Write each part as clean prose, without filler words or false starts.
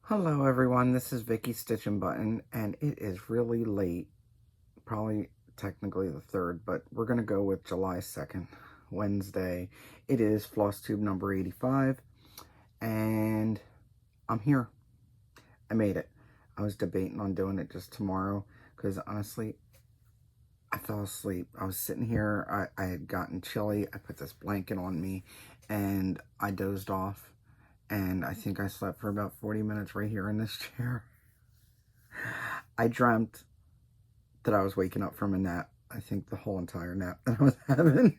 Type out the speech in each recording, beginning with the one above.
Hello everyone, this is Vicky Stitchnbutton, and it is really late, probably technically the 3rd, but we're going to go with July 2nd, Wednesday. It is Flosstube number 85, and I'm here. I made it. I was debating on doing it just tomorrow, because honestly, I fell asleep. I was sitting here, I had gotten chilly, I put this blanket on me, and I dozed off. And I think I slept for about 40 minutes right here in this chair. I dreamt that I was waking up from a nap. I think the whole entire nap that I was having.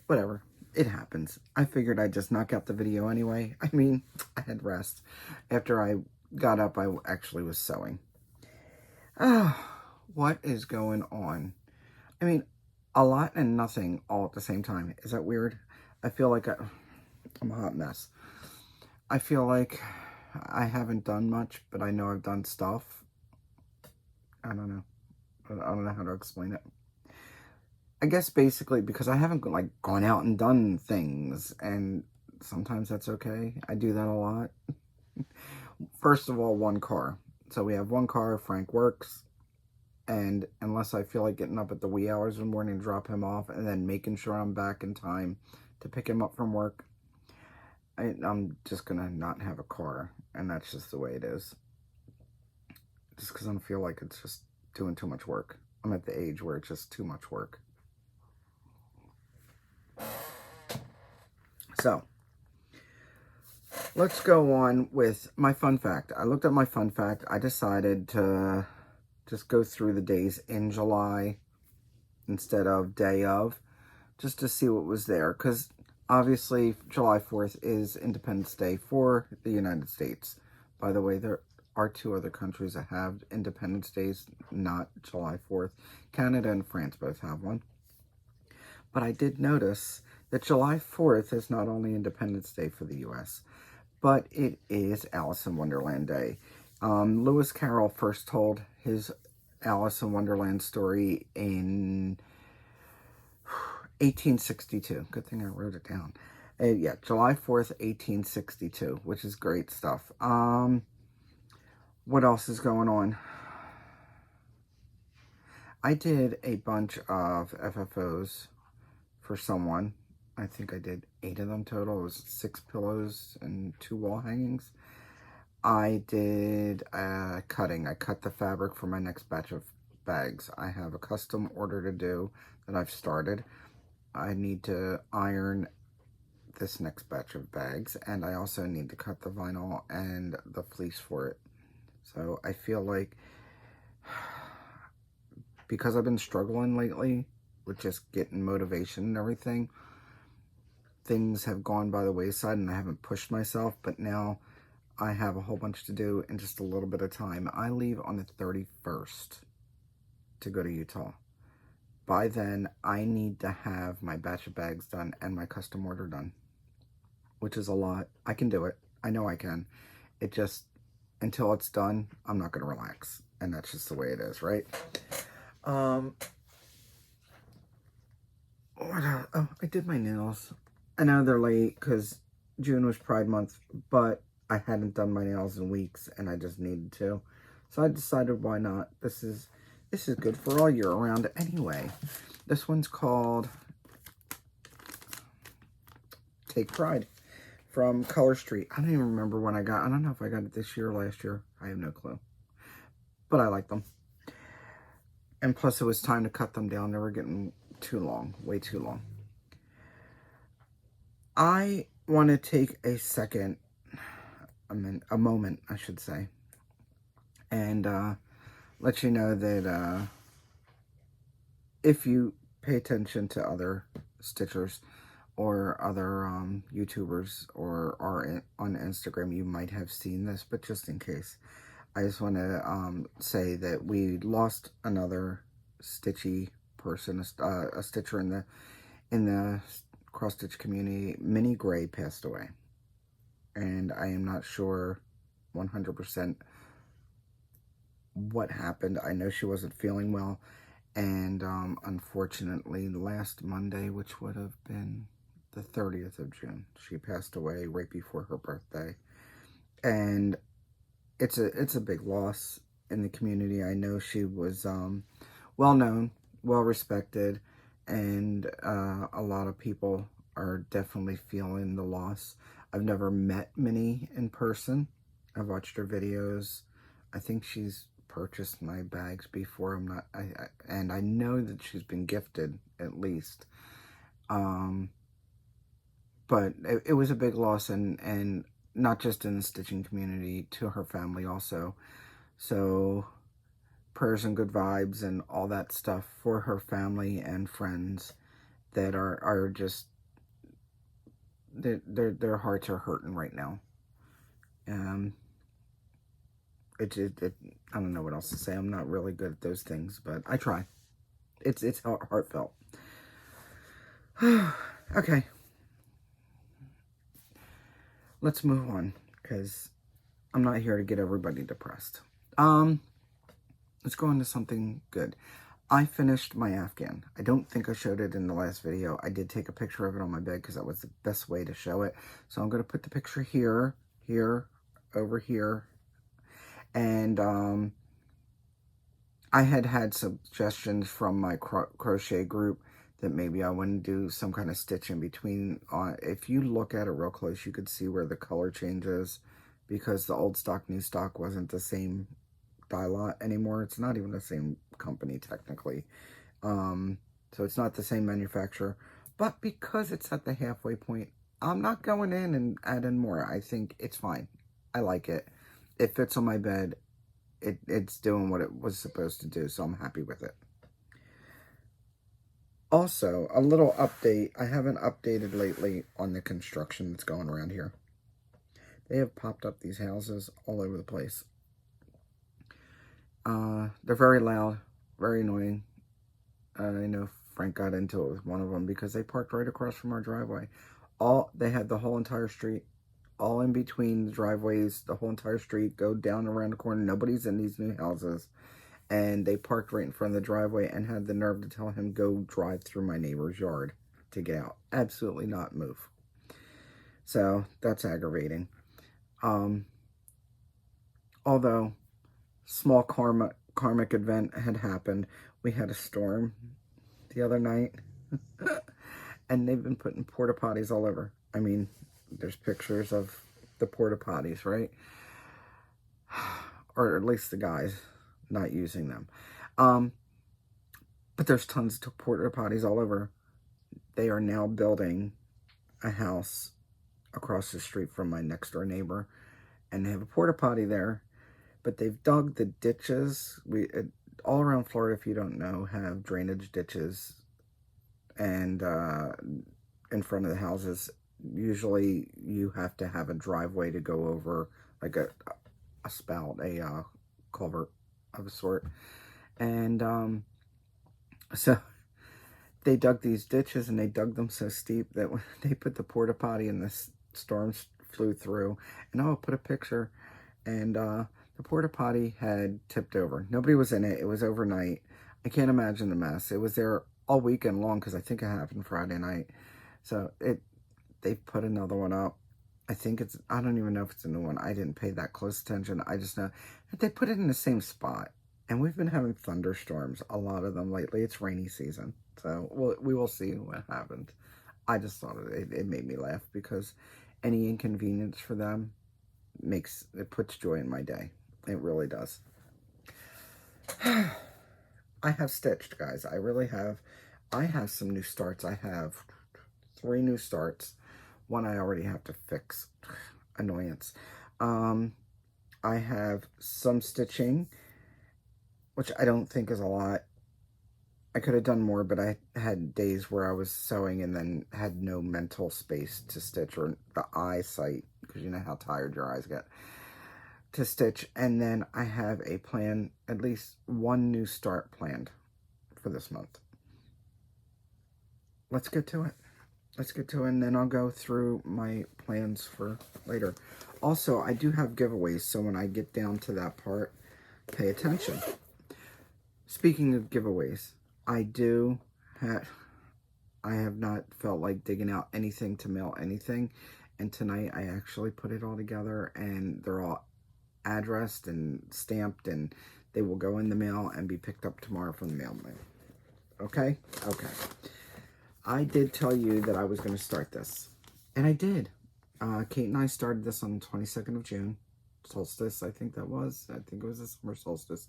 Whatever. It happens. I figured I'd just knock out the video anyway. I mean, I had rest. After I got up, I actually was sewing. What is going on? I mean, a lot and nothing all at the same time. Is that weird? I feel like I'm a hot mess. I feel like I haven't done much, but I know I've done stuff. I don't know. I don't know how to explain it. I guess basically because I haven't like gone out and done things, and sometimes that's okay. I do that a lot. First of all, one car. So we have one car, Frank works, and unless I feel like getting up at the wee hours of the morning to drop him off and then making sure I'm back in time to pick him up from work, I'm just gonna not have a car, and that's just the way it is. Just because I feel like it's just doing too much work. I'm at the age where it's just too much work. So, let's go on with my fun fact. I looked at my fun fact. I decided to just go through the days in July instead of day of, just to see what was there. Because obviously, July 4th is Independence Day for the United States. By the way, there are 2 other countries that have Independence Days, not July 4th. Canada and France both have one. But I did notice that July 4th is not only Independence Day for the U.S., but it is Alice in Wonderland Day. Lewis Carroll first told his Alice in Wonderland story in 1862. Good thing I wrote it down. Yeah, July 4th, 1862, which is great stuff. What else is going on? I did a bunch of FFOs for someone. I think I did 8 of them total. It was 6 pillows and 2 wall hangings. I did cutting. I cut the fabric for my next batch of bags. I have a custom order to do that I've started. I need to iron this next batch of bags, and I also need to cut the vinyl and the fleece for it. So I feel like because I've been struggling lately with just getting motivation and everything, things have gone by the wayside and I haven't pushed myself, but now I have a whole bunch to do in just a little bit of time. I leave on the 31st to go to Utah. By then, I need to have my batch of bags done and my custom order done, which is a lot. I can do it. I know I can. It just, until it's done, I'm not going to relax. And that's just the way it is, right? Oh, I did my nails. I know they're late because June was Pride Month, but I hadn't done my nails in weeks and I just needed to. So I decided why not. This is good for all year round anyway. This one's called Take Pride from Color Street. I don't even remember when I don't know if I got it this year or last year. I have no clue. But I like them. And plus it was time to cut them down. They were getting too long, way too long. I want to take a second, a moment, I should say, and let you know that if you pay attention to other stitchers or other YouTubers or are on Instagram, you might have seen this, but just in case, I just want to say that we lost another stitchy person, a stitcher in the cross stitch community. Minnie Gray passed away, and I am not sure 100% what happened. I know she wasn't feeling well, and unfortunately last Monday, which would have been the 30th of June, she passed away right before her birthday. and it's a big loss in the community. I know she was well known, well respected, and a lot of people are definitely feeling the loss. I've never met Minnie in person. I've watched her videos. I think she's purchased my bags before. And I know that she's been gifted at least. But it was a big loss, and not just in the stitching community, to her family also. So prayers and good vibes and all that stuff for her family and friends that are just, their hearts are hurting right now. I don't know what else to say. I'm not really good at those things, but I try. It's heartfelt. Okay, let's move on, because I'm not here to get everybody depressed. Let's go on to something good. I finished my Afghan. I don't think I showed it in the last video. I did take a picture of it on my bed because that was the best way to show it. So I'm going to put the picture here, over here. And I had suggestions from my crochet group that maybe I wouldn't do some kind of stitch in between. If you look at it real close, you could see where the color changes, because the old stock, new stock wasn't the same dye lot anymore. It's not even the same company technically. So it's not the same manufacturer. But because it's at the halfway point, I'm not going in and adding more. I think it's fine. I like it. It fits on my bed. It's doing what it was supposed to do, so I'm happy with it. Also, a little update. I haven't updated lately on the construction that's going around here. They have popped up these houses all over the place. They're very loud, very annoying. I know Frank got into it with one of them because they parked right across from our driveway. They had the whole entire street, all in between the driveways, the whole entire street, go down around the corner. Nobody's in these new houses. And they parked right in front of the driveway and had the nerve to tell him, go drive through my neighbor's yard to get out. Absolutely not move. So that's aggravating. Although small karmic event had happened. We had a storm the other night. And they've been putting porta potties all over. I mean, there's pictures of the porta potties, right? Or at least the guys not using them. But there's tons of porta potties all over. They are now building a house across the street from my next door neighbor, and they have a porta potty there, but they've dug the ditches. All around Florida, if you don't know, have drainage ditches, and in front of the houses, usually you have to have a driveway to go over, like a spout, a culvert of a sort. And so they dug these ditches, and they dug them so steep that when they put the porta potty and the storms flew through, and I'll put a picture, and the porta potty had tipped over. Nobody was in it. It was overnight. I can't imagine the mess. It was there all weekend long, because I think it happened Friday night. So they put another one up. I don't even know if it's a new one. I didn't pay that close attention. I just know that they put it in the same spot. And we've been having thunderstorms, a lot of them lately. It's rainy season. So we will see what happens. I just thought it made me laugh, because any inconvenience for them puts joy in my day. It really does. I have stitched, guys. I really have. I have some new starts. I have 3 new starts. One I already have to fix. Annoyance. I have some stitching, which I don't think is a lot. I could have done more, but I had days where I was sewing and then had no mental space to stitch, or the eyesight, because you know how tired your eyes get, to stitch. And then I have a plan, at least one new start planned for this month. Let's get to it. And then I'll go through my plans for later. Also, I do have giveaways, so when I get down to that part, pay attention. Speaking of giveaways, I have not felt like digging out anything to mail anything, And tonight I actually put it all together, and they're all addressed and stamped, and they will go in the mail and be picked up tomorrow from the mailman. Okay? Okay. I did tell you that I was going to start this. And I did. Kate and I started this on the 22nd of June. Solstice, I think that was. I think it was the summer solstice.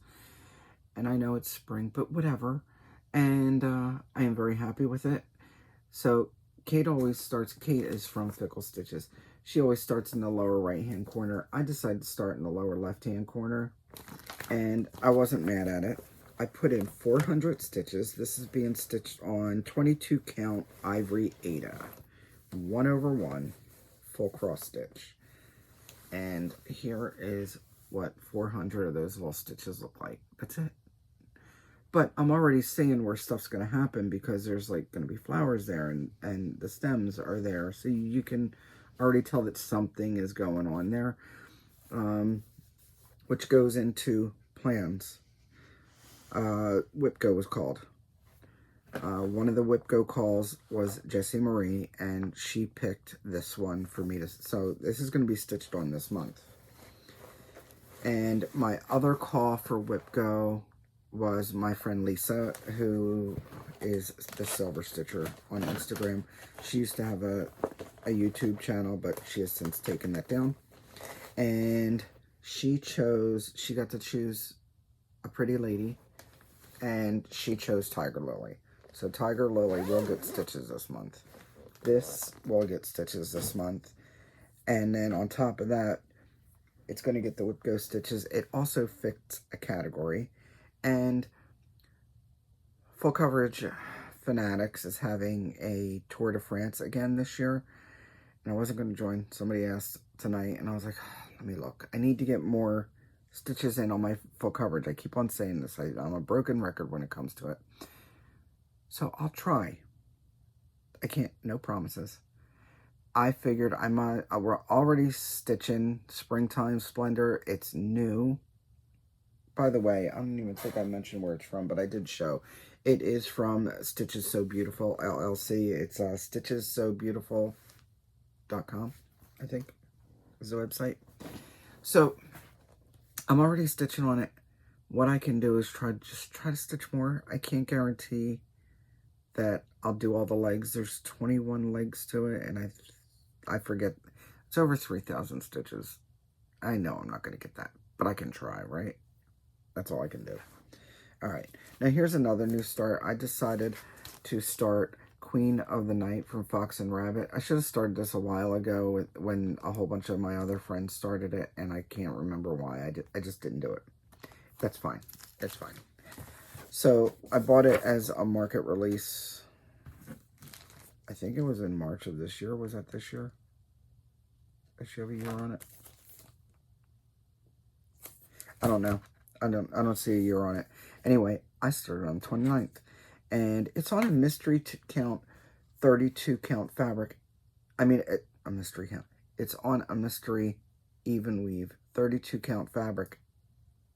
And I know it's spring, but whatever. And I am very happy with it. So Kate always starts. Kate is from Fickle Stitches. She always starts in the lower right-hand corner. I decided to start in the lower left-hand corner. And I wasn't mad at it. I put in 400 stitches. This is being stitched on 22 count ivory Aida. 1/1 full cross stitch. And here is what 400 of those little stitches look like. That's it. But I'm already seeing where stuff's going to happen, because there's like going to be flowers there, and the stems are there. So you can already tell that something is going on there, which goes into plans. Whipco was called. One of the Whipco calls was Jessie Marie, and she picked this one for me to, so this is going to be stitched on this month. And my other call for Whipco was my friend Lisa, who is the Silver Stitcher on Instagram. She used to have a YouTube channel, but she has since taken that down. And she got to choose a pretty lady, and she chose Tiger Lily. So Tiger Lily will get stitches this month. This will get stitches this month. And then on top of that, it's going to get the Whipco stitches. It also fits a category. And Full Coverage Fanatics is having a Tour de France again this year. And I wasn't going to join. Somebody asked tonight, and I was like, let me look. I need to get more stitches in on my full coverage. I keep on saying this. I'm a broken record when it comes to it. So I'll try. I can't, no promises. I figured we're already stitching Springtime Splendor. It's new. By the way, I don't even think I mentioned where it's from, but I did show. It is from Stitches So Beautiful, LLC. It's stitchessobeautiful.com, I think, is the website. So I'm already stitching on it. What I can do is try to stitch more. I can't guarantee that I'll do all the legs. There's 21 legs to it, and I forget. It's over 3,000 stitches. I know I'm not going to get that, but I can try, right? That's all I can do. All right. Now here's another new start. I decided to start Queen of the Night from Fox and Rabbit. I should have started this a while ago when a whole bunch of my other friends started it, and I can't remember why. I just didn't do it. That's fine. It's fine. So I bought it as a market release. I think it was in March of this year. Was that this year? Does she have a year on it? I don't know. I don't see a year on it. Anyway, I started on the 29th. And it's on a mystery count, 32 count fabric. I mean, a mystery count. It's on a mystery even weave, 32 count fabric.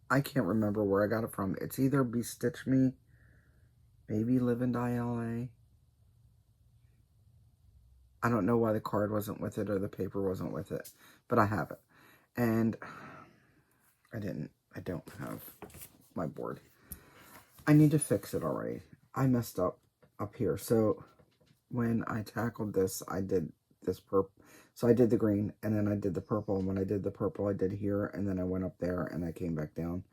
I can't remember where I got it from. It's either Bestitch Me, maybe Live and Die LA. I don't know why the card wasn't with it or the paper wasn't with it, but I have it. And I don't have my board. I need to fix it already. I messed up here. So when I tackled this, I did this purple. So I did the green, and then I did the purple. And when I did the purple, I did here, and then I went up there, and I came back down.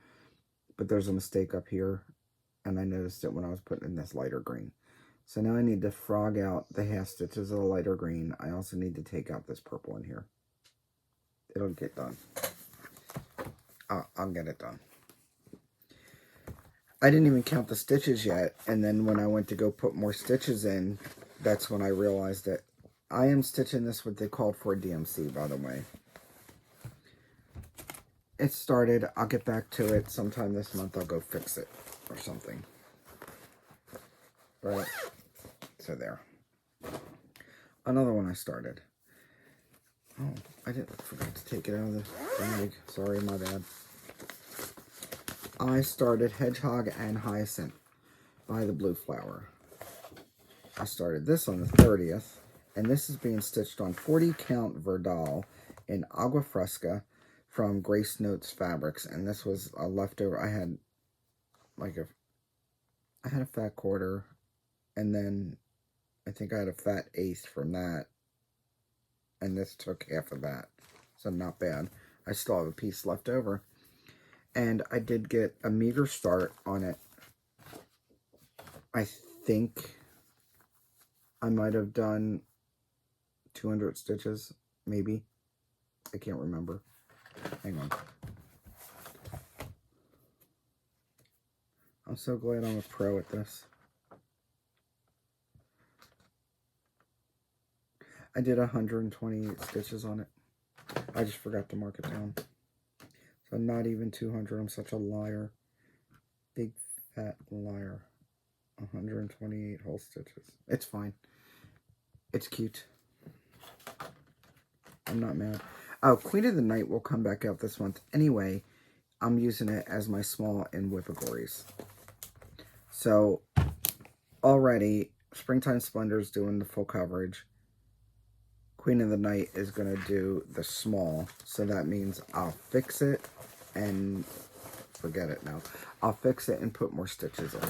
But there's a mistake up here, and I noticed it when I was putting in this lighter green. So now I need to frog out the half stitches of the lighter green. I also need to take out this purple in here. It'll get done. I'll get it done. I didn't even count the stitches yet, and then when I went to go put more stitches in, that's when I realized that I am stitching this what they called for DMC, by the way. It started. I'll get back to it sometime this month. I'll go fix it or something. Right? So there. Another one I started. Oh, I forgot to take it out of the bag. Sorry, my bad. I started Hedgehog and Hyacinth by the Blue Flower. I started this on the 30th, And this is being stitched on 40 count Verdal in Agua Fresca from Grace Notes Fabrics. And this was a leftover. I had a fat quarter, and then I think I had a fat eighth from that. And this took half of that. So not bad. I still have a piece left over. And I did get a meter start on it. I think I might have done 200 stitches, maybe. I can't remember. Hang on. I'm so glad I'm a pro at this. I did 128 stitches on it. I just forgot to mark it down. So not even 200. I'm such a liar. Big fat liar. 128 whole stitches. It's fine. It's cute. I'm not mad. Oh, Queen of the Night will come back out this month. Anyway, I'm using it as my small in Whippagories. So, already, Springtime Splendor is doing the full coverage. Queen of the Night is going to do the small. So that means I'll fix it and forget it now. I'll fix it and put more stitches in.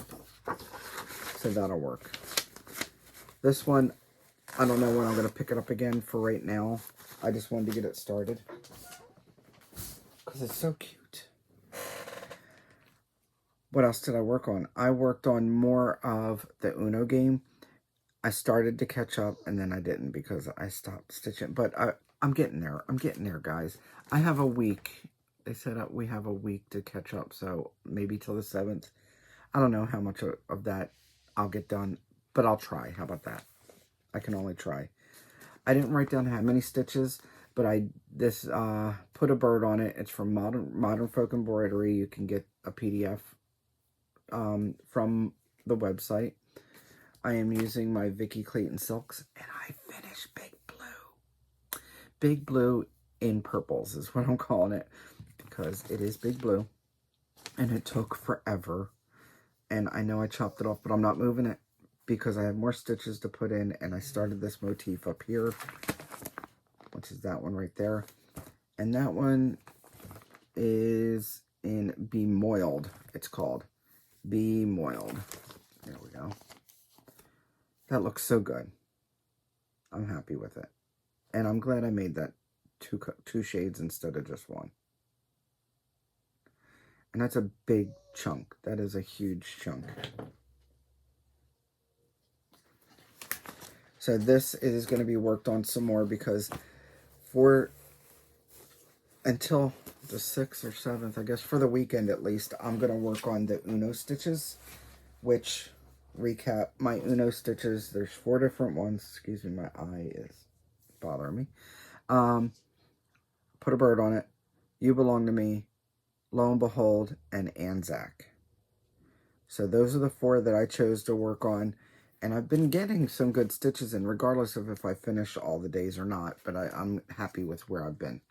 So that'll work. This one, I don't know when I'm going to pick it up again. For right now, I just wanted to get it started. Because it's so cute. What else did I work on? I worked on more of the Uno game. I started to catch up, and then I didn't because I stopped stitching. But I'm getting there. I'm getting there, guys. I have a week. They said we have a week to catch up, so maybe till the 7th. I don't know how much of that I'll get done, but I'll try. How about that? I can only try. I didn't write down how many stitches, but put a bird on it. It's from Modern Folk Embroidery. You can get a PDF from the website. I am using my Vicky Clayton silks, and I finished Big Blue. Big Blue in purples is what I'm calling it, because it is Big Blue, and it took forever. And I know I chopped it off, but I'm not moving it because I have more stitches to put in, and I started this motif up here, which is that one right there. And that one is in Be Moiled, it's called. Be Moiled. There we go. That looks so good. I'm happy with it. And I'm glad I made that two shades instead of just one. And that's a big chunk. That is a huge chunk. So this is going to be worked on some more because until the 6th or 7th, I guess, for the weekend at least, I'm going to work on the Uno stitches, which, recap, my Uno stitches, there's 4 different ones. Excuse me, my eye is bothering me. Put a bird on it. You Belong to Me, Lo and Behold, and Anzac. So those are the 4 that I chose to work on. And I've been getting some good stitches in, regardless of if I finish all the days or not. But I'm happy with where I've been.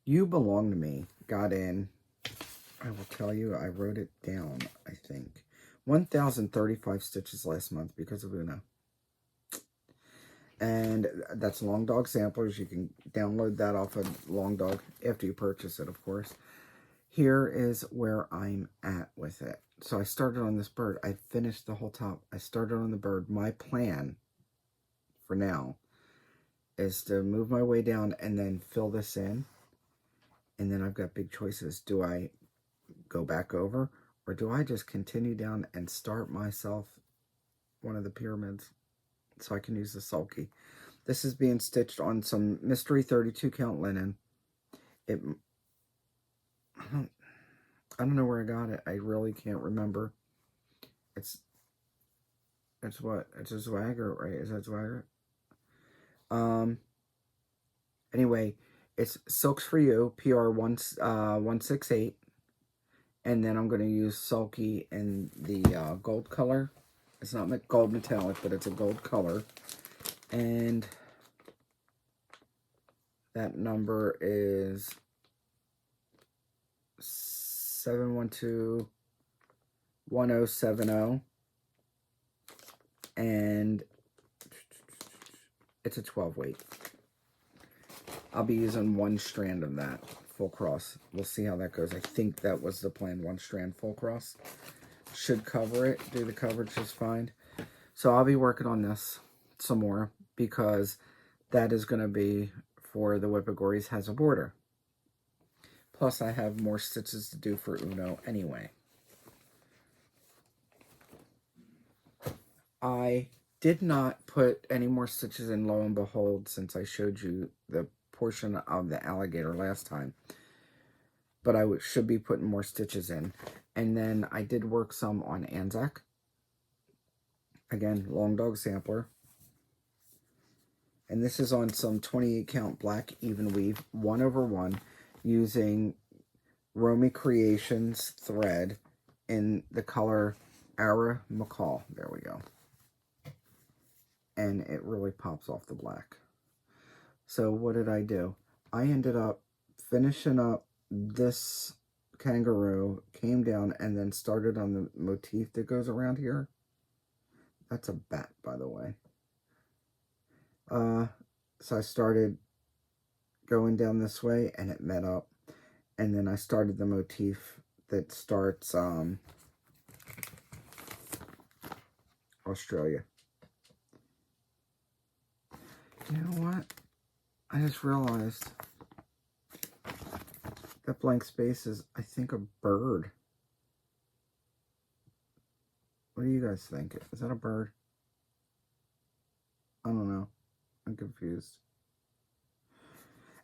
You Belong to Me got in, I will tell you, I wrote it down, I think. 1,035 stitches last month because of Uno. And that's Long Dog Samplers. You can download that off of Long Dog after you purchase it, of course. Here is where I'm at with it. So I started on this bird. I finished the whole top. I started on the bird. My plan for now is to move my way down and then fill this in. And then I've got big choices. Do I go back over, or do I just continue down and start myself one of the pyramids so I can use the sulky? This is being stitched on some mystery 32 count linen. I don't know where I got it. I really can't remember. It's what? It's a Swagger, right? Is that Swagger? Anyway, it's Silks for You, PR 168. And then I'm going to use Sulky in the gold color. It's not gold metallic, but it's a gold color. And that number is 712-1070. And It's a 12 weight. I'll be using one strand of that full cross. We'll see how that goes. I think that was the plan, one strand full cross. Should cover it, do the coverage just fine. So I'll be working on this some more because that is going to be for the Whippagories has a border. Plus I have more stitches to do for Uno anyway. I did not put any more stitches in, lo and behold, since I showed you the portion of the alligator last time. But I should be putting more stitches in. And then I did work some on Anzac. Again, long dog sampler. And this is on some 28 count black even weave 1/1 using Romy Creations thread in the color Ara McCall. There we go. And it really pops off the black. So what did I do? I ended up finishing up this kangaroo, came down, and then started on the motif that goes around here. That's a bat, by the way. So I started going down this way, and it met up. And then I started the motif that starts Australia. You know what? I just realized that blank space is, I think, a bird. What do you guys think? Is that a bird? I don't know. I'm confused.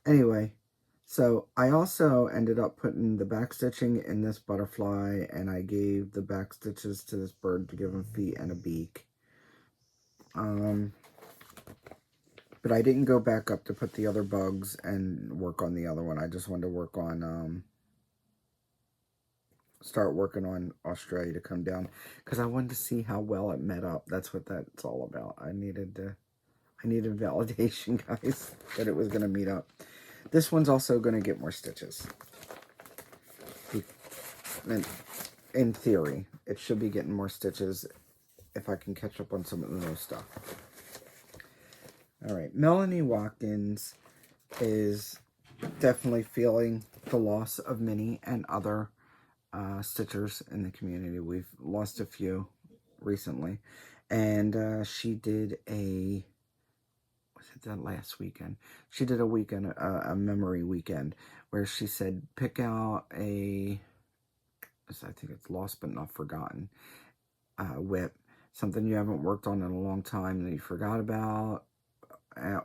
Anyway, so I also ended up putting the back stitching in this butterfly, and I gave the back stitches to this bird to give him feet and a beak. But I didn't go back up to put the other bugs and work on the other one. I just wanted to work on, start working on Australia to come down. Because I wanted to see how well it met up. That's what that's all about. I needed validation, guys, that it was going to meet up. This one's also going to get more stitches. In theory, it should be getting more stitches if I can catch up on some Uno stuff. All right, Melanie Watkins is definitely feeling the loss of Minnie and other stitchers in the community. We've lost a few recently, and she did a, was it that last weekend? She did a weekend, a memory weekend, where she said pick out a, I think it's lost but not forgotten, whip, something you haven't worked on in a long time that you forgot about,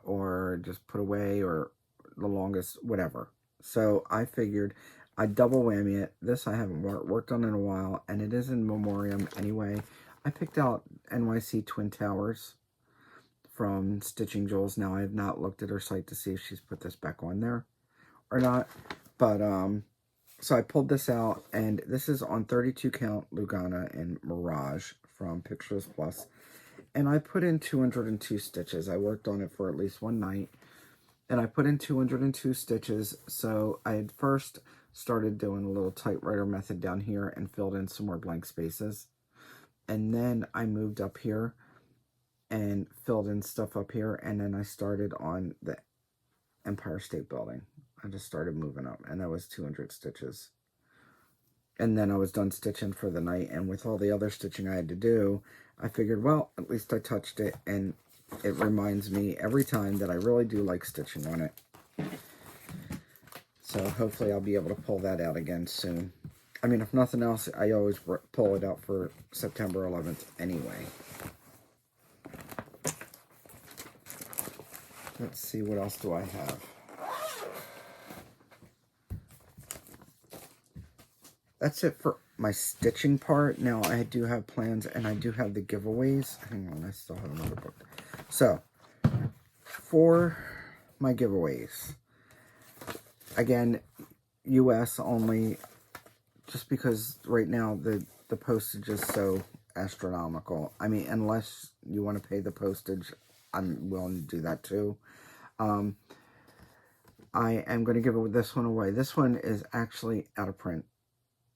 or just put away, or the longest, whatever. So I figured I'd double whammy it. This I haven't worked on in a while, and it is in memoriam anyway. I picked out NYC Twin Towers from Stitching Jules. Now I have not looked at her site to see if she's put this back on there or not, but so I pulled this out, and this is on 32 count Lugana in Mirage from Pictures Plus. And I put in 202 stitches. I worked on it for at least one night. And I put in 202 stitches. So I had first started doing a little typewriter method down here and filled in some more blank spaces. And then I moved up here and filled in stuff up here. And then I started on the Empire State Building. I just started moving up. And that was 200 stitches. And then I was done stitching for the night. And with all the other stitching I had to do, I figured, well, at least I touched it, and it reminds me every time that I really do like stitching on it. So hopefully I'll be able to pull that out again soon. I mean, if nothing else, I always pull it out for September 11th anyway. Let's see, what else do I have? That's it for my stitching part. Now, I do have plans, and I do have the giveaways. Hang on, I still have another book. So, for my giveaways, again, US only, just because right now the postage is so astronomical. I mean, unless you want to pay the postage, I'm willing to do that too. I am going to give this one away. This one is actually out of print.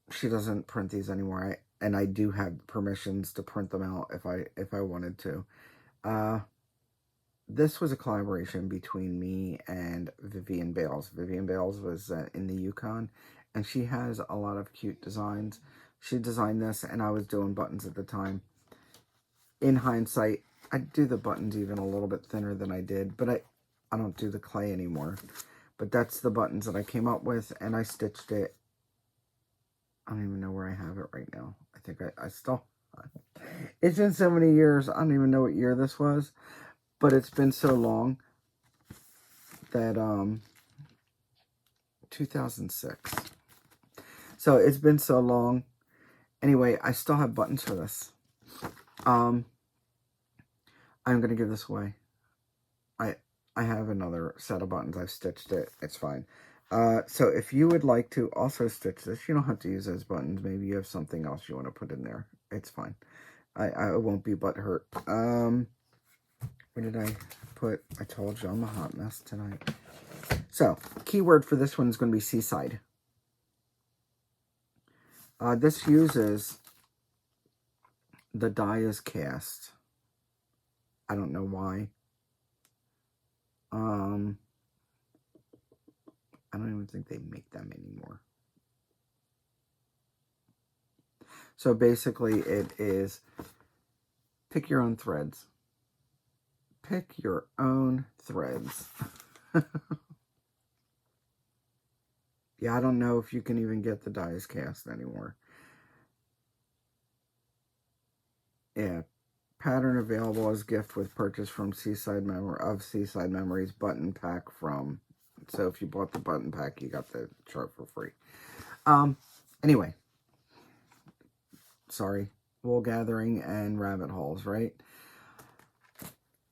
She doesn't print these anymore, and I do have permissions to print them out if I wanted to. this was a collaboration between me and Vivian Bales. Vivian Bales was in the Yukon, and she has a lot of cute designs. She designed this, and I was doing buttons at the time. In hindsight, I do the buttons even a little bit thinner than I did, but I don't do the clay anymore. But that's the buttons that I came up with, and I stitched it. I don't even know where I have it right now. I think I still... It's been so many years, I don't even know what year this was. But it's been so long that, 2006. So it's been so long. Anyway, I still have buttons for this. I'm going to give this away. I have another set of buttons. I've stitched it. It's fine. So if you would like to also stitch this, you don't have to use those buttons. Maybe you have something else you want to put in there. It's fine. I won't be butthurt. What did I put? I told you I'm a hot mess tonight. So, keyword for this one is going to be seaside. This uses the die is cast. I don't know why. I don't even think they make them anymore. So basically it is pick your own threads. Pick your own threads. Yeah, I don't know if you can even get the dies cast anymore. Yeah, pattern available as gift with purchase from Seaside Memories button pack from. So if you bought the button pack, you got the chart for free. Anyway, sorry, wool gathering and rabbit holes, right?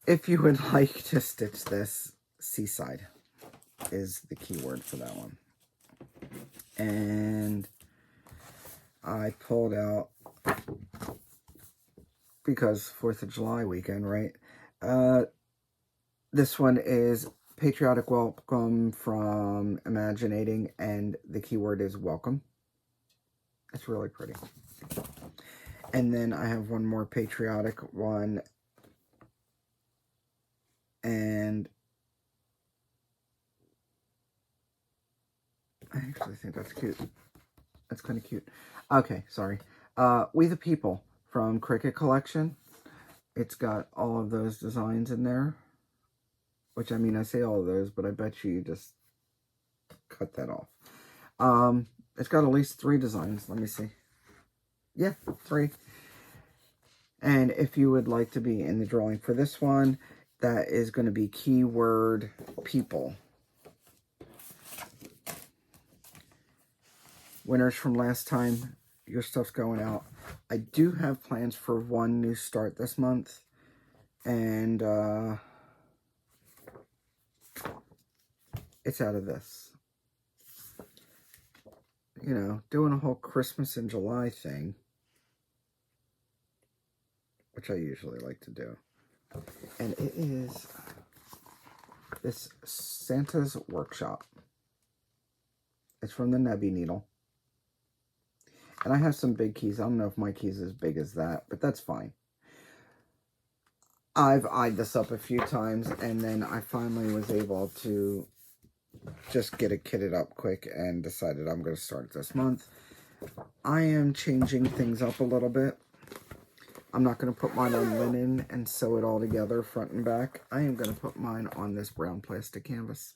If you would like to stitch this, seaside is the keyword for that one. And I pulled out, because 4th of July weekend, right? This one is Patriotic Welcome from Imaginating, and the keyword is welcome. It's really pretty. And then I have one more patriotic one, and I actually think that's cute. That's kind of cute. Okay, sorry. We the People from Cricket Collection. It's got all of those designs in there. Which, I mean, I say all of those, but I bet you just cut that off. It's got at least 3 designs. Let me see. Yeah, 3. And if you would like to be in the drawing for this one, that is going to be keyword people. Winners from last time, your stuff's going out. I do have plans for one new start this month. And, it's out of this. You know, doing a whole Christmas in July thing, which I usually like to do. And it is this Santa's Workshop. It's from the Nebby Needle. And I have some big keys. I don't know if my key's as big as that, but that's fine. I've eyed this up a few times, and then I finally was able to just get it kitted up quick and decided I'm going to start this month. I am changing things up a little bit. I'm not going to put mine on linen and sew it all together front and back. I am going to put mine on this brown plastic canvas.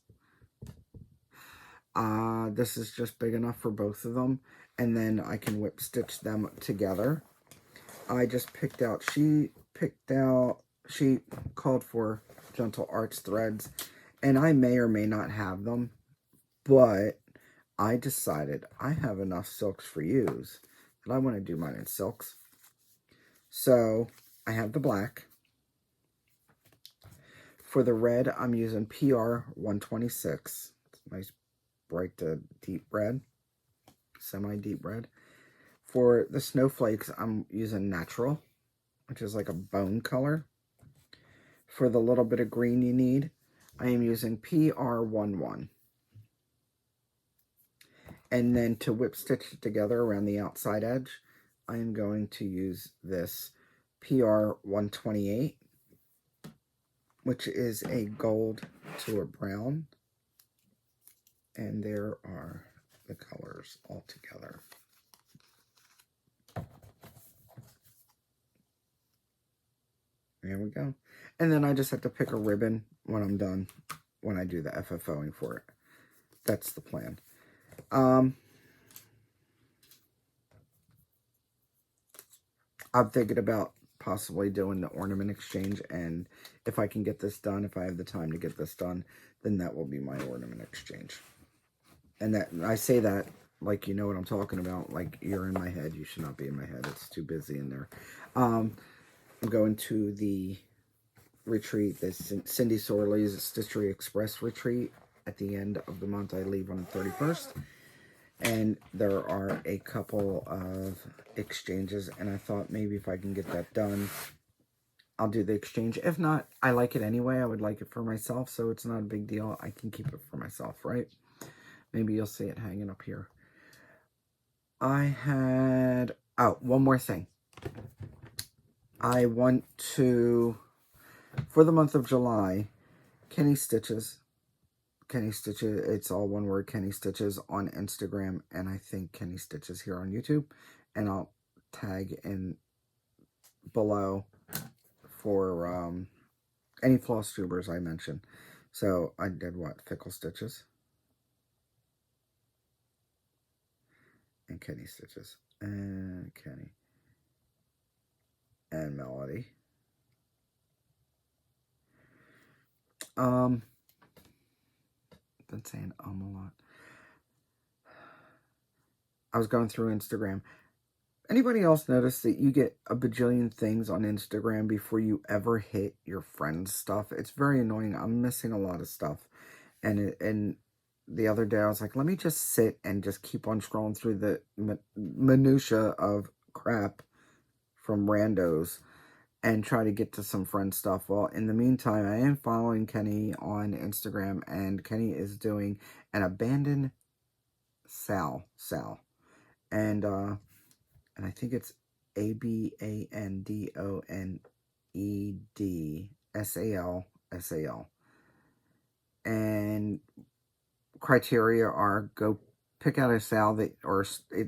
This is just big enough for both of them, and then I can whip stitch them together. I just picked out, she called for Gentle Arts threads, and I may or may not have them, but I decided I have enough silks for use that I want to do mine in silks. So I have the black. For the red, I'm using PR 126. It's a nice bright to deep red, semi-deep red. For the snowflakes, I'm using natural, which is like a bone color. For the little bit of green you need, I am using PR11. And then to whip stitch it together around the outside edge, I am going to use this PR128. which is a gold to a brown. And there are the colors all together. There we go. And then I just have to pick a ribbon when I'm done, when I do the FFOing for it. That's the plan. I'm thinking about possibly doing the ornament exchange, and if I can get this done, if I have the time to get this done, then that will be my ornament exchange. And that, I say that like you know what I'm talking about, like you're in my head. You should not be in my head. It's too busy in there. I'm going to the retreat, the Cindy Sorley's Stitchery Express retreat at the end of the month. I leave on the 31st. And there are a couple of exchanges, and I thought maybe if I can get that done, I'll do the exchange. If not, I like it anyway. I would like it for myself, so it's not a big deal. I can keep it for myself, right? Maybe you'll see it hanging up here. I had... Oh, one more thing. I want to... For the month of July, Kenny Stitches, it's all one word, Kenny Stitches on Instagram, and I think Kenny Stitches here on YouTube. And I'll tag in below for any Flosstubers I mentioned. So I did what? Fickle Stitches. And Kenny Stitches. And Kenny. And Melody. Been saying a lot. I was going through Instagram. Anybody else notice that you get a bajillion things on Instagram before you ever hit your friend's stuff? It's very annoying. I'm missing a lot of stuff. And the other day I was like, let me just sit and just keep on scrolling through the minutia of crap from randos and try to get to some friend stuff. Well, in the meantime, I am following Kenny on Instagram, and Kenny is doing an abandoned Sal. And I think it's ABANDONED SAL. And criteria are go pick out a Sal that,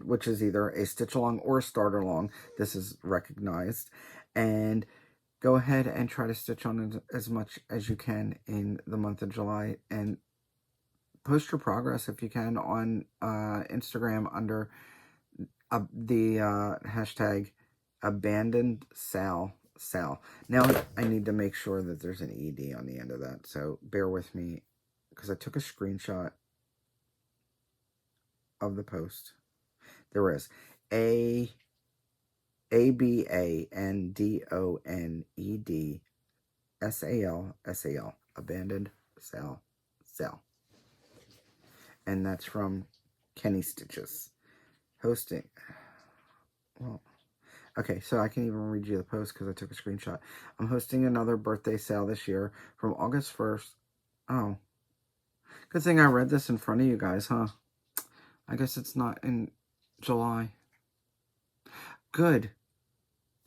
which is either a stitch along or a start along. This is recognized. And go ahead and try to stitch on as much as you can in the month of July, and post your progress if you can on Instagram under the hashtag abandoned Sal. Now I need to make sure that there's an ED on the end of that, so bear with me because I took a screenshot of the post. There is ABANDONED SAL, abandoned Sal. And that's from Kenny Stitches. Hosting. Well, okay, so I can even read you the post because I took a screenshot. I'm hosting another birthday sale this year from August 1st. Oh. Good thing I read this in front of you guys, huh? I guess it's not in July. Good.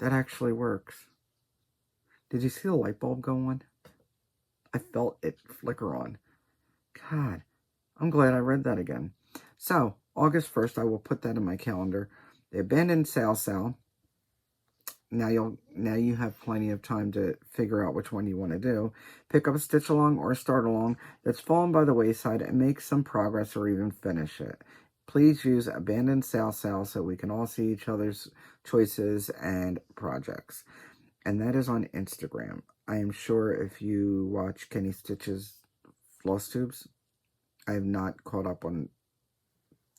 That actually works. Did you see the light bulb go on? I felt it flicker on. God, I'm glad I read that again. So, August 1st, I will put that in my calendar. The abandoned Sal. Now you have plenty of time to figure out which one you want to do. Pick up a stitch along or a start along that's fallen by the wayside and make some progress or even finish it. Please use abandoned Sal so we can all see each other's choices and projects. And that is on Instagram. I am sure if you watch Kenny Stitch's Flosstubes, I have not caught up on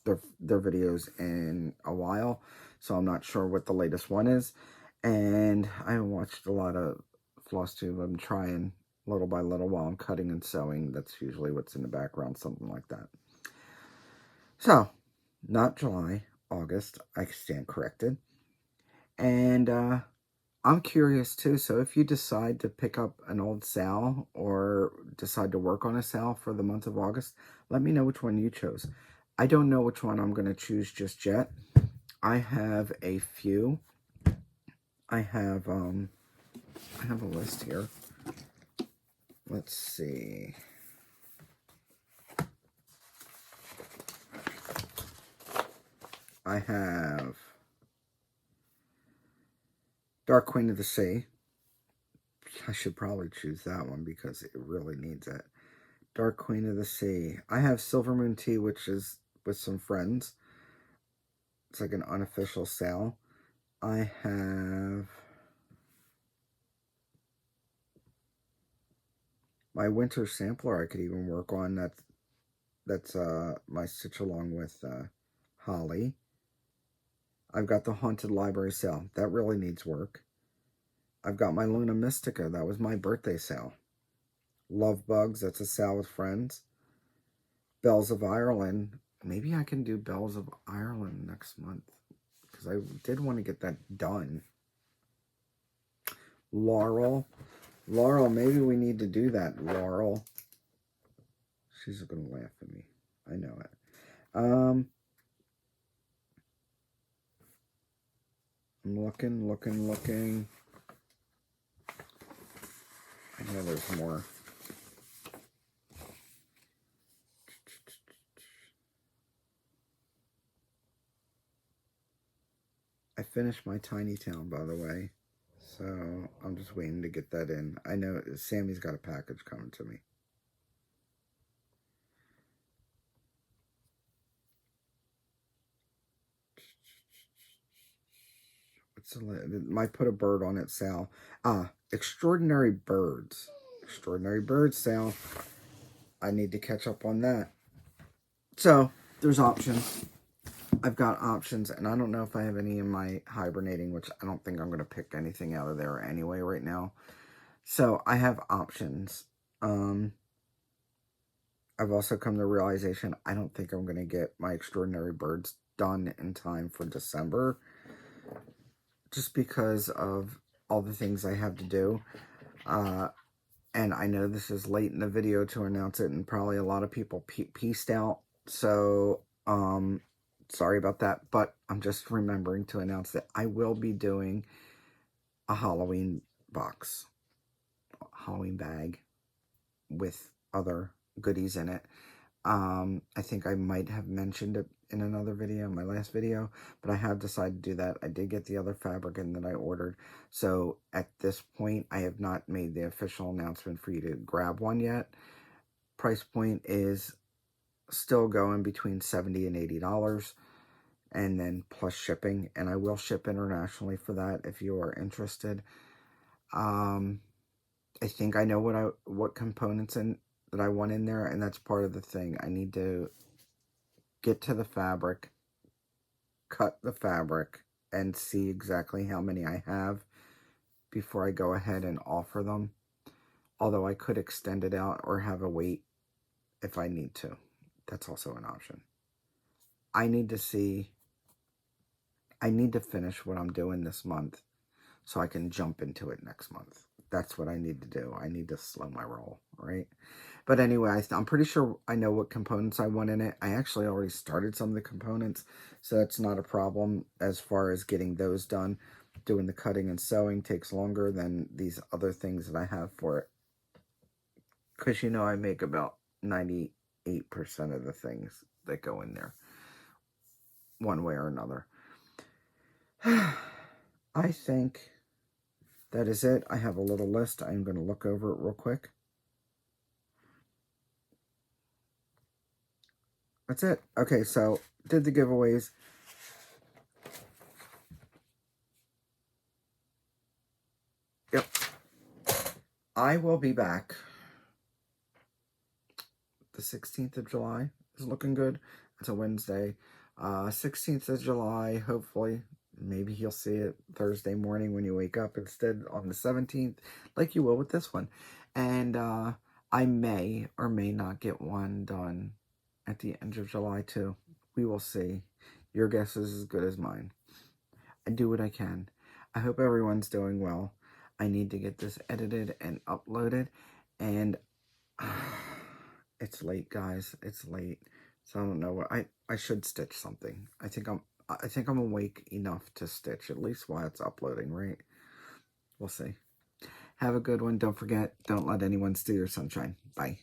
their videos in a while, so I'm not sure what the latest one is. And I haven't watched a lot of Flosstube. I'm trying little by little while I'm cutting and sewing. That's usually what's in the background, something like that. So, not July, August. I stand corrected. And I'm curious too, so if you decide to pick up an old Sal or decide to work on a Sal for the month of August, let me know which one you chose. I don't know which one I'm going to choose just yet. I have a few. I have a list here. let's see. I have Dark Queen of the Sea. I should probably choose that one because it really needs it. Dark Queen of the Sea. I have Silver Moon Tea, which is with some friends. It's like an unofficial sale. I have my winter sampler I could even work on. That's my stitch along with Holly. I've got the Haunted Library sale. That really needs work. I've got my Luna Mystica. That was my birthday sale. Love Bugs. That's a sale with friends. Bells of Ireland. Maybe I can do Bells of Ireland next month, because I did want to get that done. Laurel. Laurel, maybe we need to do that, Laurel. She's going to laugh at me. I know it. I'm looking. I know there's more. I finished my Tiny Town, by the way. So I'm just waiting to get that in. I know Sammy's got a package coming to me. Might put a bird on it, Sal. Extraordinary Birds. Extraordinary Birds, Sal. I need to catch up on that. So, there's options. I've got options, and I don't know if I have any in my hibernating, which I don't think I'm going to pick anything out of there anyway right now. So, I have options. I've also come to the realization I don't think I'm going to get my Extraordinary Birds done in time for December, just because of all the things I have to do. And I know this is late in the video to announce it, and probably a lot of people peaced out. So, sorry about that, but I'm just remembering to announce that I will be doing a Halloween box, Halloween bag with other goodies in it. I think I might have mentioned it in another video, my last video, but I have decided to do that. I did get the other fabric in that I ordered. So at this point, I have not made the official announcement for you to grab one yet. Price point is still going between $70 and $80, and then plus shipping. And I will ship internationally for that if you are interested. I think I know what components that I want in there, and that's part of the thing. I need to get to the fabric, cut the fabric, and see exactly how many I have before I go ahead and offer them. Although I could extend it out or have a wait if I need to. That's also an option. I need to finish what I'm doing this month so I can jump into it next month. That's what I need to do. I need to slow my roll, right? But anyway, I'm pretty sure I know what components I want in it. I actually already started some of the components, so that's not a problem as far as getting those done. Doing the cutting and sewing takes longer than these other things that I have for it. Because, you know, I make about 98% of the things that go in there, one way or another. I think that is it. I have a little list. I'm going to look over it real quick. That's it. Okay, so did the giveaways. Yep. I will be back. The 16th of July is looking good. It's a Wednesday. 16th of July, hopefully. Maybe you'll see it Thursday morning when you wake up instead on the 17th, like you will with this one. And I may or may not get one done at the end of July too. We will see. Your guess is as good as mine. I do what I can. I hope everyone's doing well. I need to get this edited and uploaded, and it's late, guys. It's late, so I don't know what I should stitch something. I think I'm awake enough to stitch at least while it's uploading, right? We'll see. Have a good one. Don't forget, don't let anyone steal your sunshine. Bye.